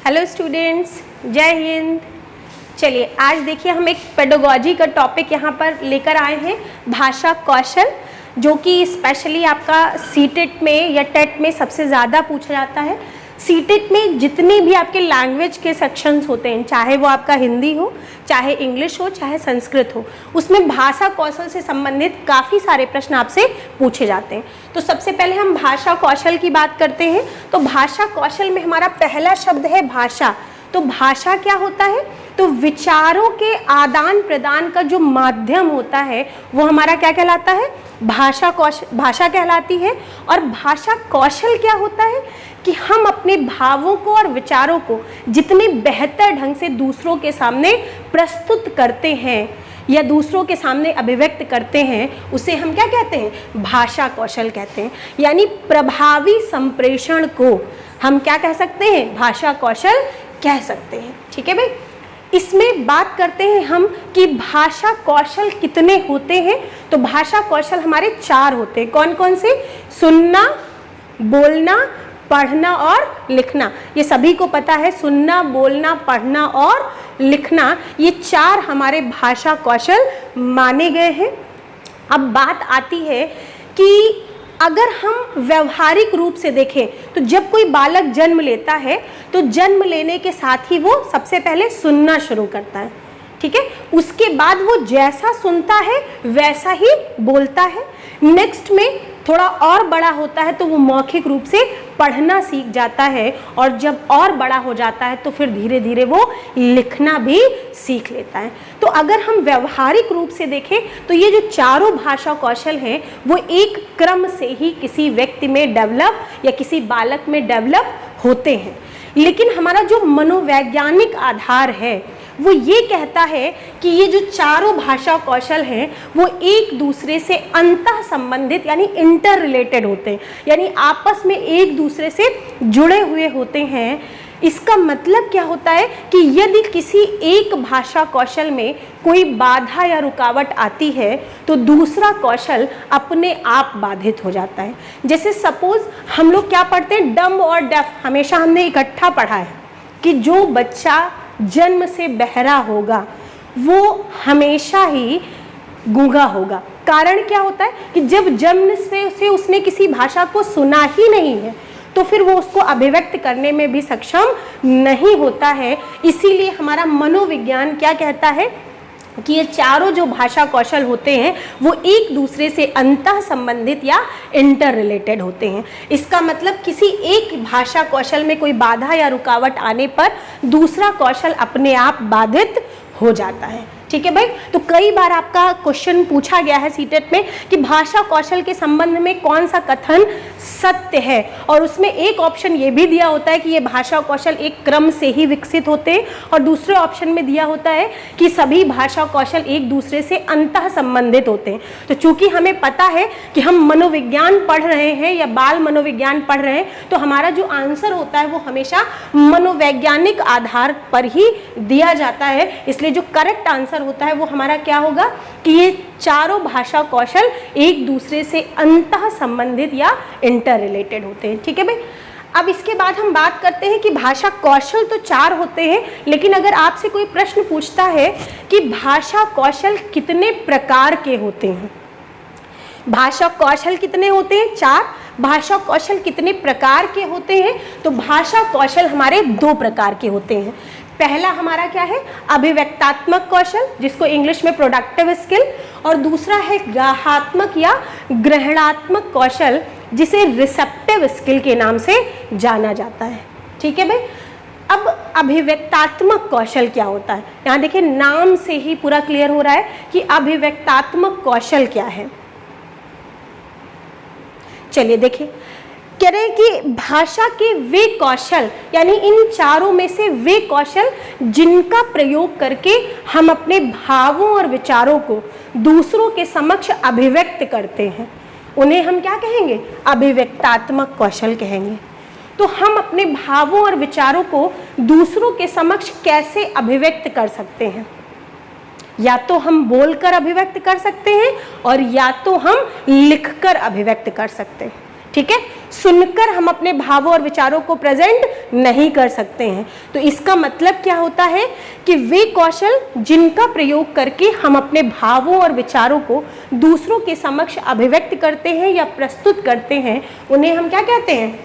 Hello students, जय हिंद। चलिए आज देखिए हम एक पेडागोजी का टॉपिक यहाँ पर लेकर आए हैं, भाषा कौशल, जो कि स्पेशली आपका सीटेट में या टेट में सबसे ज़्यादा पूछा जाता है। सीटेट में जितने भी आपके लैंग्वेज के सेक्शंस होते हैं, चाहे वो आपका हिंदी हो, चाहे इंग्लिश हो, चाहे संस्कृत हो, उसमें भाषा कौशल से संबंधित काफ़ी सारे प्रश्न आपसे पूछे जाते हैं। तो सबसे पहले हम भाषा कौशल की बात करते हैं। तो भाषा कौशल में हमारा पहला शब्द है भाषा। तो भाषा क्या होता है? तो विचारों के आदान प्रदान का जो माध्यम होता है वो हमारा क्या कहलाता है? भाषा कहलाती है। और भाषा कौशल क्या होता है कि हम अपने भावों को और विचारों को जितने बेहतर ढंग से दूसरों के सामने प्रस्तुत करते हैं या दूसरों के सामने अभिव्यक्त करते हैं, उसे हम क्या कहते हैं? भाषा कौशल कहते हैं। यानी प्रभावी संप्रेषण को हम क्या कह सकते हैं? भाषा कौशल कह सकते हैं। ठीक है भाई। इसमें बात करते हैं हम कि भाषा कौशल कितने होते हैं। तो भाषा कौशल हमारे 4 होते हैं। कौन कौन से? सुनना, बोलना, पढ़ना और लिखना। ये सभी को पता है, सुनना, बोलना, पढ़ना और लिखना, ये 4 हमारे भाषा कौशल माने गए हैं। अब बात आती है कि अगर हम व्यवहारिक रूप से देखें तो जब कोई बालक जन्म लेता है तो जन्म लेने के साथ ही वो सबसे पहले सुनना शुरू करता है। ठीक है। उसके बाद वो जैसा सुनता है वैसा ही बोलता है। नेक्स्ट में थोड़ा और बड़ा होता है तो वो मौखिक रूप से पढ़ना सीख जाता है, और जब और बड़ा हो जाता है तो फिर धीरे धीरे वो लिखना भी सीख लेता है। तो अगर हम व्यवहारिक रूप से देखें तो ये जो 4 भाषा कौशल हैं वो एक क्रम से ही किसी व्यक्ति में डेवलप या किसी बालक में डेवलप होते हैं। लेकिन हमारा जो मनोवैज्ञानिक आधार है वो ये कहता है कि ये जो 4 भाषा कौशल हैं वो एक दूसरे से अंतः संबंधित यानी इंटर रिलेटेड होते हैं, यानी आपस में एक दूसरे से जुड़े हुए होते हैं। इसका मतलब क्या होता है कि यदि किसी एक भाषा कौशल में कोई बाधा या रुकावट आती है तो दूसरा कौशल अपने आप बाधित हो जाता है। जैसे सपोज हम लोग क्या पढ़ते हैं, डम्ब और डेफ, हमेशा हमने इकट्ठा पढ़ा है कि जो बच्चा जन्म से बहरा होगा वो हमेशा ही गूंगा होगा। कारण क्या होता है कि जब जन्म से उसने किसी भाषा को सुना ही नहीं है तो फिर वो उसको अभिव्यक्त करने में भी सक्षम नहीं होता है। इसीलिए हमारा मनोविज्ञान क्या कहता है कि ये 4 जो भाषा कौशल होते हैं वो एक दूसरे से अंतः संबंधित या इंटर रिलेटेड होते हैं। इसका मतलब किसी एक भाषा कौशल में कोई बाधा या रुकावट आने पर दूसरा कौशल अपने आप बाधित हो जाता है। ठीक है भाई। तो कई बार आपका क्वेश्चन पूछा गया है सीटेट में कि भाषा कौशल के संबंध में कौन सा कथन सत्य है, और उसमें एक ऑप्शन ये भी दिया होता है कि ये भाषा कौशल एक क्रम से ही विकसित होते हैं, और दूसरे ऑप्शन में दिया होता है कि सभी भाषा कौशल एक दूसरे से अंतः संबंधित होते हैं। तो चूंकि हमें पता है कि हम मनोविज्ञान पढ़ रहे हैं या बाल मनोविज्ञान पढ़ रहे हैं, तो हमारा जो आंसर होता है वो हमेशा मनोवैज्ञानिक आधार पर ही दिया जाता है। इसलिए जो करेक्ट आंसर होता है वो हमारा क्या होगा कि ये 4 भाषा कौशल एक दूसरे से अंतः संबंधित या इंटर रिलेटेड होते हैं। ठीक है भाई। अब इसके बाद हम बात करते हैं कि भाषा कौशल तो 4 होते हैं, लेकिन अगर आपसे कोई प्रश्न पूछता है कि भाषा कौशल कितने प्रकार के होते हैं, भाषा कौशल कितने होते हैं? 4। भाषा कौशल कितने प्रकार के होते हैं? तो भाषा कौशल हमारे 2 प्रकार के होते हैं। पहला हमारा क्या है? अभिव्यक्तात्मक कौशल, जिसको इंग्लिश में प्रोडक्टिव स्किल, और दूसरा है ग्राहात्मक या ग्रहणात्मक कौशल, जिसे रिसेप्टिव स्किल के नाम से जाना जाता है। ठीक है भाई। अब अभिव्यक्तात्मक कौशल क्या होता है? यहाँ देखिए नाम से ही पूरा क्लियर हो रहा है कि अभिव्यक्तात्मक कौशल क्या है। चलिए देखिए, कह रहे हैं कि भाषा के वे कौशल, यानी इन 4 में से वे कौशल जिनका प्रयोग करके हम अपने भावों और विचारों को दूसरों के समक्ष अभिव्यक्त करते हैं, उन्हें हम क्या कहेंगे? अभिव्यक्तात्मक कौशल कहेंगे। तो हम अपने भावों और विचारों को दूसरों के समक्ष कैसे अभिव्यक्त कर सकते हैं? या तो हम बोलकर अभिव्यक्त कर सकते हैं और या तो हम लिखकर अभिव्यक्त कर सकते हैं। ठीक है। सुनकर हम अपने भावों और विचारों को प्रेजेंट नहीं कर सकते हैं। तो इसका मतलब क्या होता है कि वे कौशल जिनका प्रयोग करके हम अपने भावों और विचारों को दूसरों के समक्ष अभिव्यक्त करते हैं या प्रस्तुत करते हैं, उन्हें हम क्या कहते हैं?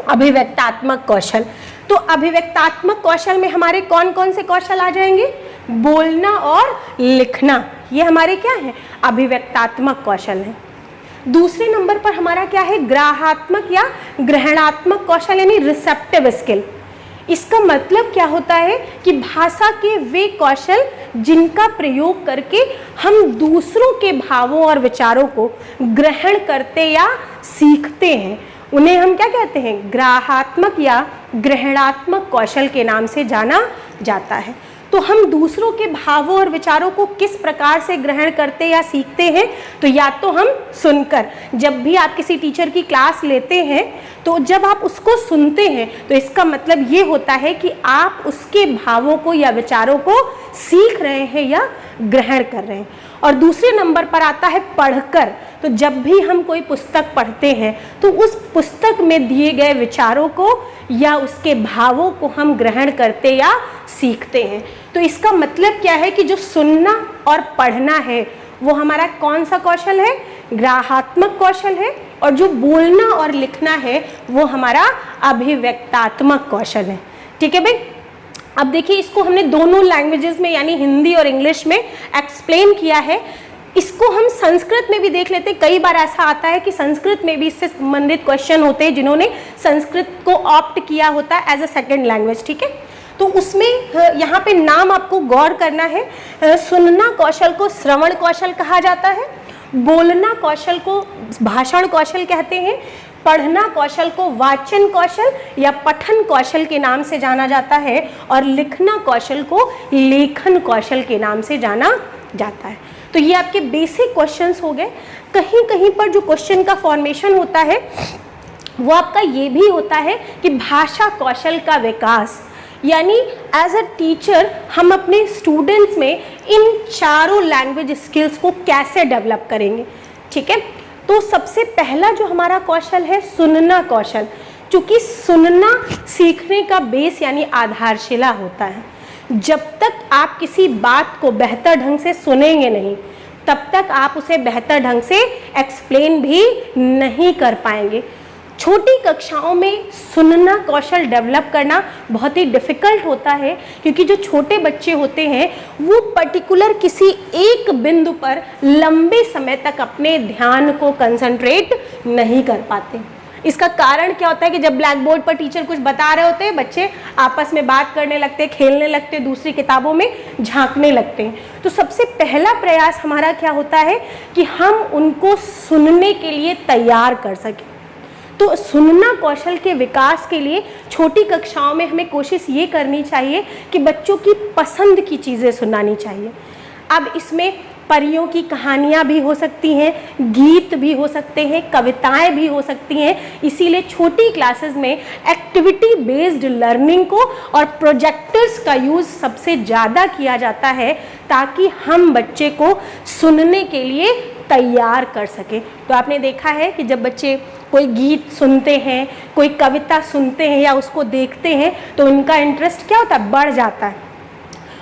अभिव्यक्तात्मक कौशल। तो अभिव्यक्तात्मक कौशल में हमारे कौन कौन से कौशल आ जाएंगे? बोलना और लिखना, ये हमारे क्या है? अभिव्यक्तात्मक कौशल है। दूसरे नंबर पर हमारा क्या है? ग्राहात्मक या ग्रहणात्मक कौशल यानी रिसेप्टिव स्किल। इसका मतलब क्या होता है कि भाषा के वे कौशल जिनका प्रयोग करके हम दूसरों के भावों और विचारों को ग्रहण करते या सीखते हैं, उन्हें हम क्या कहते हैं? ग्राहात्मक या ग्रहणात्मक कौशल के नाम से जाना जाता है। तो हम दूसरों के भावों और विचारों को किस प्रकार से ग्रहण करते या सीखते हैं? तो या तो हम सुनकर, जब भी आप किसी टीचर की क्लास लेते हैं तो जब आप उसको सुनते हैं तो इसका मतलब ये होता है कि आप उसके भावों को या विचारों को सीख रहे हैं या ग्रहण कर रहे हैं। और दूसरे नंबर पर आता है पढ़कर। तो जब भी हम कोई पुस्तक पढ़ते हैं तो उस पुस्तक में दिए गए विचारों को या उसके भावों को हम ग्रहण करते या सीखते हैं। तो इसका मतलब क्या है कि जो सुनना और पढ़ना है वो हमारा कौन सा कौशल है? ग्राहात्मक कौशल है। और जो बोलना और लिखना है वो हमारा अभिव्यक्तात्मक कौशल है। ठीक है भाई। अब देखिए, इसको हमने दोनों लैंग्वेजेस में यानी हिंदी और इंग्लिश में एक्सप्लेन किया है। इसको हम संस्कृत में भी देख लेते हैं। कई बार ऐसा आता है कि संस्कृत में भी इससे संबंधित क्वेश्चन होते हैं जिन्होंने संस्कृत को ऑप्ट किया होता है एज अ सेकेंड लैंग्वेज। ठीक है, तो उसमें यहाँ पे नाम आपको गौर करना है। सुनना कौशल को श्रवण कौशल कहा जाता है, बोलना कौशल को भाषण कौशल कहते हैं, पढ़ना कौशल को वाचन कौशल या पठन कौशल के नाम से जाना जाता है, और लिखना कौशल को लेखन कौशल के नाम से जाना जाता है। तो ये आपके बेसिक क्वेश्चंस हो गए। कहीं कहीं पर जो क्वेश्चन का फॉर्मेशन होता है वो आपका ये भी होता है कि भाषा कौशल का विकास, यानी एज अ टीचर हम अपने स्टूडेंट्स में इन चारों लैंग्वेज स्किल्स को कैसे डेवलप करेंगे। ठीक है, तो सबसे पहला जो हमारा कौशल है सुनना कौशल, क्योंकि सुनना सीखने का बेस यानी आधारशिला होता है। जब तक आप किसी बात को बेहतर ढंग से सुनेंगे नहीं तब तक आप उसे बेहतर ढंग से एक्सप्लेन भी नहीं कर पाएंगे। छोटी कक्षाओं में सुनना कौशल डेवलप करना बहुत ही डिफ़िकल्ट होता है, क्योंकि जो छोटे बच्चे होते हैं वो पर्टिकुलर किसी एक बिंदु पर लंबे समय तक अपने ध्यान को कंसंट्रेट नहीं कर पाते। इसका कारण क्या होता है कि जब ब्लैक बोर्ड पर टीचर कुछ बता रहे होते हैं, बच्चे आपस में बात करने लगते हैं, खेलने लगते हैं, दूसरी किताबों में झांकने लगते हैं। तो सबसे पहला प्रयास हमारा क्या होता है कि हम उनको सुनने के लिए तैयार कर सकें। तो सुनना कौशल के विकास के लिए छोटी कक्षाओं में हमें कोशिश ये करनी चाहिए कि बच्चों की पसंद की चीज़ें सुनानी चाहिए। अब इसमें परियों की कहानियाँ भी हो सकती हैं, गीत भी हो सकते हैं, कविताएं भी हो सकती हैं। इसीलिए छोटी क्लासेस में एक्टिविटी बेस्ड लर्निंग को और प्रोजेक्टर्स का यूज़ सबसे ज़्यादा किया जाता है, ताकि हम बच्चे को सुनने के लिए तैयार कर सकें। तो आपने देखा है कि जब बच्चे कोई गीत सुनते हैं, कोई कविता सुनते हैं या उसको देखते हैं तो उनका इंटरेस्ट क्या होता है? बढ़ जाता है।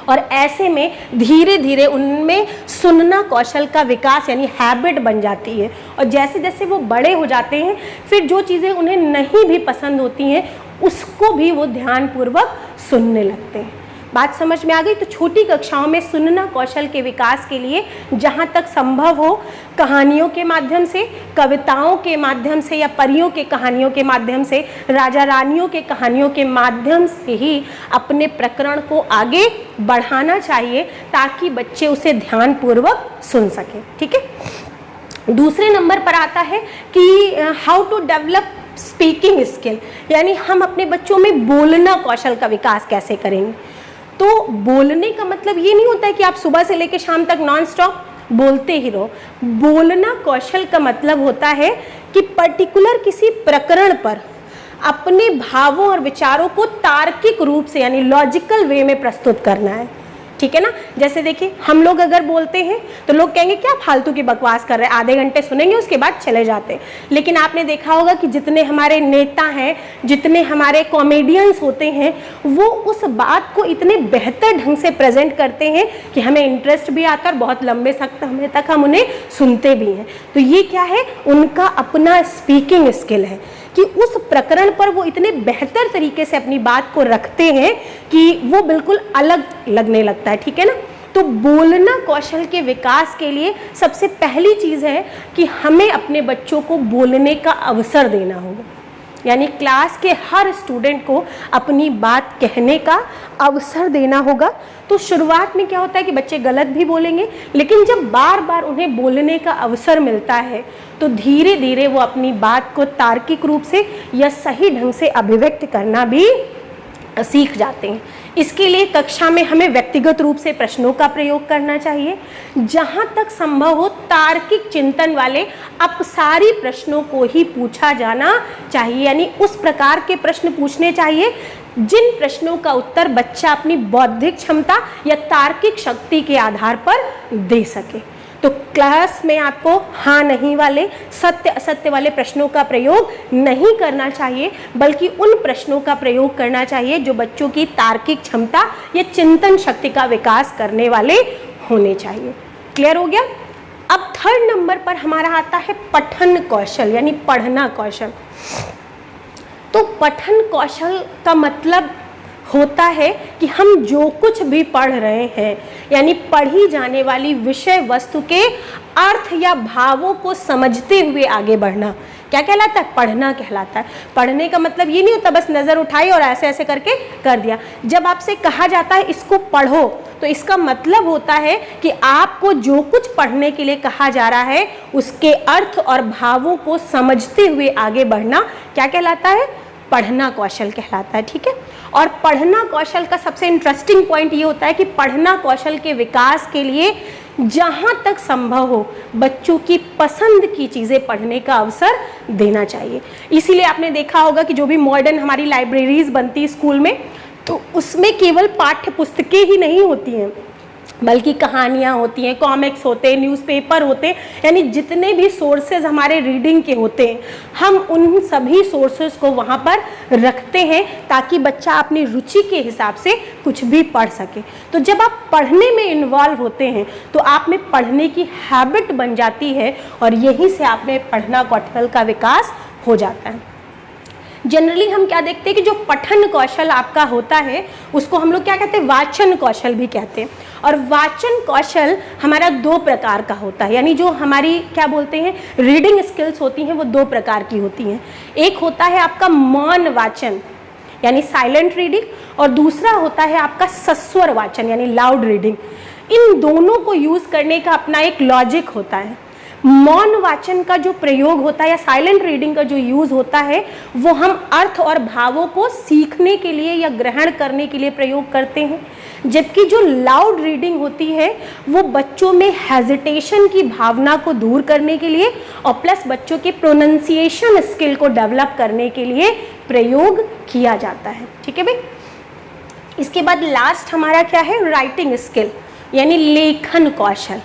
और ऐसे में धीरे धीरे उनमें सुनना कौशल का विकास यानी हैबिट बन जाती है। और जैसे जैसे वो बड़े हो जाते हैं फिर जो चीज़ें उन्हें नहीं भी पसंद होती हैं उसको भी वो ध्यानपूर्वक सुनने लगते हैं। बात समझ में आ गई? तो छोटी कक्षाओं में सुनना कौशल के विकास के लिए जहाँ तक संभव हो कहानियों के माध्यम से, कविताओं के माध्यम से या परियों के कहानियों के माध्यम से, राजा रानियों के कहानियों के माध्यम से ही अपने प्रकरण को आगे बढ़ाना चाहिए, ताकि बच्चे उसे ध्यानपूर्वक सुन सकें। ठीक है, दूसरे नंबर पर आता है कि how to develop speaking skill, यानी हम अपने बच्चों में बोलना कौशल का विकास कैसे करेंगे। तो बोलने का मतलब ये नहीं होता है कि आप सुबह से लेकर शाम तक नॉन स्टॉप बोलते ही रहो। बोलना कौशल का मतलब होता है कि पर्टिकुलर किसी प्रकरण पर अपने भावों और विचारों को तार्किक रूप से यानी लॉजिकल वे में प्रस्तुत करना है। ठीक ठीक है ना। जैसे देखिए हम लोग अगर बोलते हैं तो लोग कहेंगे क्या फालतू की बकवास कर रहे हैं, आधे घंटे सुनेंगे उसके बाद चले जाते हैं। लेकिन आपने देखा होगा कि जितने हमारे नेता हैं, जितने हमारे कॉमेडियंस होते हैं, वो उस बात को इतने बेहतर ढंग से प्रेजेंट करते हैं कि हमें इंटरेस्ट भी आता है और बहुत लंबे समय तक हम उन्हें सुनते भी हैं। तो ये क्या है, उनका अपना स्पीकिंग स्किल है कि उस प्रकरण पर वो इतने बेहतर तरीके से अपनी बात को रखते हैं कि वो बिल्कुल अलग लगने लगता है, ठीक है ना। तो बोलना कौशल के विकास के लिए सबसे पहली चीज़ है कि हमें अपने बच्चों को बोलने का अवसर देना होगा, यानी क्लास के हर स्टूडेंट को अपनी बात कहने का अवसर देना होगा। तो शुरुआत में क्या होता है कि बच्चे गलत भी बोलेंगे, लेकिन जब बार बार उन्हें बोलने का अवसर मिलता है तो धीरे धीरे वो अपनी बात को तार्किक रूप से या सही ढंग से अभिव्यक्त करना भी सीख जाते हैं। इसके लिए कक्षा में हमें व्यक्तिगत रूप से प्रश्नों का प्रयोग करना चाहिए। जहाँ तक संभव हो तार्किक चिंतन वाले अपसारी प्रश्नों को ही पूछा जाना चाहिए, यानी उस प्रकार के प्रश्न पूछने चाहिए जिन प्रश्नों का उत्तर बच्चा अपनी बौद्धिक क्षमता या तार्किक शक्ति के आधार पर दे सके। तो क्लास में आपको हाँ नहीं वाले, सत्य असत्य वाले प्रश्नों का प्रयोग नहीं करना चाहिए, बल्कि उन प्रश्नों का प्रयोग करना चाहिए जो बच्चों की तार्किक क्षमता या चिंतन शक्ति का विकास करने वाले होने चाहिए। क्लियर हो गया। अब थर्ड नंबर पर हमारा आता है पठन कौशल, यानी पढ़ना कौशल। तो पठन कौशल का मतलब होता है कि हम जो कुछ भी पढ़ रहे हैं, यानी पढ़ी जाने वाली विषय वस्तु के अर्थ या भावों को समझते हुए आगे बढ़ना, क्या कहलाता है, पढ़ना कहलाता है। पढ़ने का मतलब ये नहीं होता बस नज़र उठाई और ऐसे ऐसे करके कर दिया। जब आपसे कहा जाता है इसको पढ़ो, तो इसका मतलब होता है कि आपको जो कुछ पढ़ने के लिए कहा जा रहा है उसके अर्थ और भावों को समझते हुए आगे बढ़ना क्या कहलाता है, पढ़ना कौशल कहलाता है, ठीक है। और पढ़ना कौशल का सबसे इंटरेस्टिंग पॉइंट ये होता है कि पढ़ना कौशल के विकास के लिए जहाँ तक संभव हो बच्चों की पसंद की चीज़ें पढ़ने का अवसर देना चाहिए। इसीलिए आपने देखा होगा कि जो भी मॉडर्न हमारी लाइब्रेरीज बनती स्कूल में, तो उसमें केवल पाठ्य पुस्तकें ही नहीं होती हैं, बल्कि कहानियाँ होती हैं, कॉमिक्स होते हैं, न्यूज़पेपर होते हैं, यानी जितने भी सोर्सेज हमारे रीडिंग के होते हैं हम उन सभी सोर्सेज को वहाँ पर रखते हैं ताकि बच्चा अपनी रुचि के हिसाब से कुछ भी पढ़ सके। तो जब आप पढ़ने में इन्वॉल्व होते हैं तो आप में पढ़ने की हैबिट बन जाती है और यहीं से आप में पढ़ना कौशल का विकास हो जाता है। जनरली हम क्या देखते हैं कि जो पठन कौशल आपका होता है उसको हम लोग क्या कहते हैं, वाचन कौशल भी कहते हैं। और वाचन कौशल हमारा दो प्रकार का होता है, यानी जो हमारी क्या बोलते हैं रीडिंग स्किल्स होती हैं वो दो प्रकार की होती हैं। एक होता है आपका मौन वाचन यानी साइलेंट रीडिंग, और दूसरा होता है आपका सस्वर वाचन यानी लाउड रीडिंग। इन दोनों को यूज़ करने का अपना एक लॉजिक होता है। मौन वाचन का जो प्रयोग होता है या साइलेंट रीडिंग का जो यूज़ होता है वो हम अर्थ और भावों को सीखने के लिए या ग्रहण करने के लिए प्रयोग करते हैं, जबकि जो लाउड रीडिंग होती है वो बच्चों में हेजिटेशन की भावना को दूर करने के लिए और प्लस बच्चों के प्रोनाउंसिएशन स्किल को डेवलप करने के लिए प्रयोग किया जाता है, ठीक है भाई। इसके बाद लास्ट हमारा क्या है, राइटिंग स्किल यानी लेखन कौशल।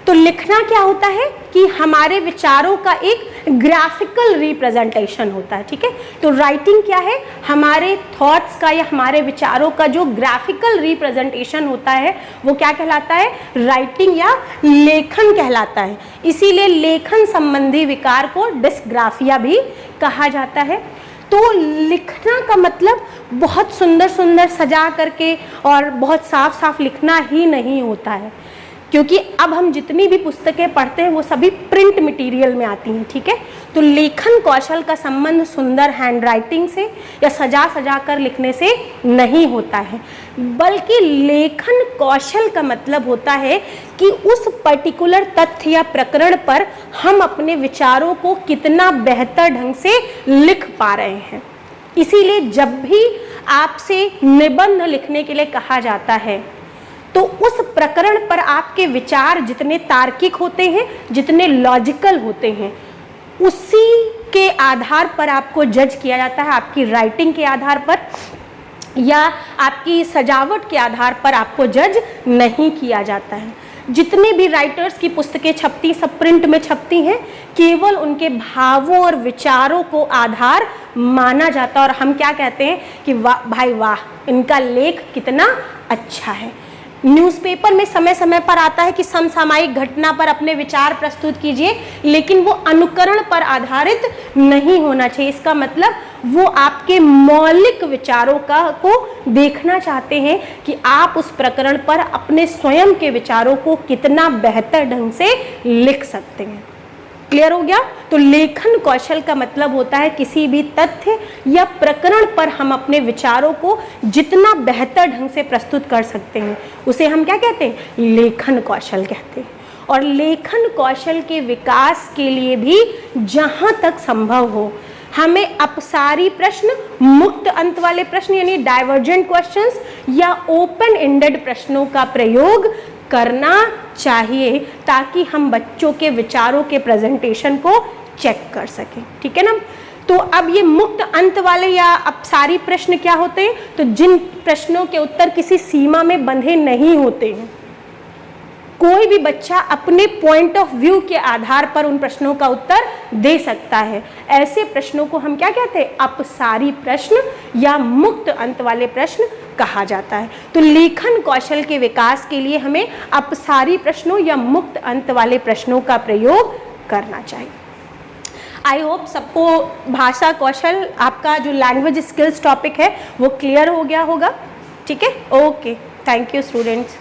तो लिखना क्या होता है कि हमारे विचारों का एक ग्राफिकल रिप्रेजेंटेशन होता है, ठीक है। तो राइटिंग क्या है, हमारे थॉट्स का या हमारे विचारों का जो ग्राफिकल रिप्रेजेंटेशन होता है वो क्या कहलाता है, राइटिंग या लेखन कहलाता है। इसीलिए लेखन संबंधी विकार को डिस्ग्राफिया भी कहा जाता है। तो लिखना का मतलब बहुत सुंदर सुंदर सजा करके और बहुत साफ साफ लिखना ही नहीं होता है, क्योंकि अब हम जितनी भी पुस्तकें पढ़ते हैं वो सभी प्रिंट मटेरियल में आती हैं, ठीक है। तो लेखन कौशल का संबंध सुंदर हैंड राइटिंग से या सजा सजा कर लिखने से नहीं होता है, बल्कि लेखन कौशल का मतलब होता है कि उस पर्टिकुलर तथ्य या प्रकरण पर हम अपने विचारों को कितना बेहतर ढंग से लिख पा रहे हैं। इसीलिए जब भी आपसे निबंध लिखने के लिए कहा जाता है तो उस प्रकरण पर आपके विचार जितने तार्किक होते हैं, जितने लॉजिकल होते हैं, उसी के आधार पर आपको जज किया जाता है, आपकी राइटिंग के आधार पर। या आपकी सजावट के आधार पर आपको जज नहीं किया जाता है। जितने भी राइटर्स की पुस्तकें छपती, सब प्रिंट में छपती हैं, केवल उनके भावों और विचारों को आधार माना जाता है और हम क्या कहते हैं कि वाह भाई वाह, इनका लेख कितना अच्छा है। न्यूज़पेपर में समय समय पर आता है कि समसामयिक घटना पर अपने विचार प्रस्तुत कीजिए, लेकिन वो अनुकरण पर आधारित नहीं होना चाहिए। इसका मतलब वो आपके मौलिक विचारों को देखना चाहते हैं कि आप उस प्रकरण पर अपने स्वयं के विचारों को कितना बेहतर ढंग से लिख सकते हैं। क्लियर हो गया? तो लेखन कौशल का मतलब होता है किसी भी तथ्य या प्रकरण पर हम अपने विचारों को जितना बेहतर ढंग से प्रस्तुत कर सकते हैं, उसे हम क्या कहते हैं? लेखन कौशल कहते हैं। और लेखन कौशल के विकास के लिए भी जहाँ तक संभव हो हमें अपसारी प्रश्न, मुक्त अंत वाले प्रश्न यानी डाइवर्जेंट क्वेश्चंस या ओपन एंडेड प्रश्नों का प्रयोग करना चाहिए, ताकि हम बच्चों के विचारों के प्रेजेंटेशन को चेक कर सकें। ठीक है ना? तो अब ये मुक्त अंत वाले या अपसारी प्रश्न क्या होते हैं? तो जिन प्रश्नों के उत्तर किसी सीमा में बंधे नहीं होते हैं, कोई भी बच्चा अपने पॉइंट ऑफ व्यू के आधार पर उन प्रश्नों का उत्तर दे सकता है, ऐसे प्रश्नों को हम क्या कहते हैं? अपसारी प्रश्न या मुक्त अंत वाले प्रश्न कहा जाता है। तो लेखन कौशल के विकास के लिए हमें अपसारी प्रश्नों या मुक्त अंत वाले प्रश्नों का प्रयोग करना चाहिए। आई होप सबको भाषा कौशल, आपका जो लैंग्वेज स्किल्स टॉपिक है वो क्लियर हो गया होगा। ठीक है? Okay, thank you students.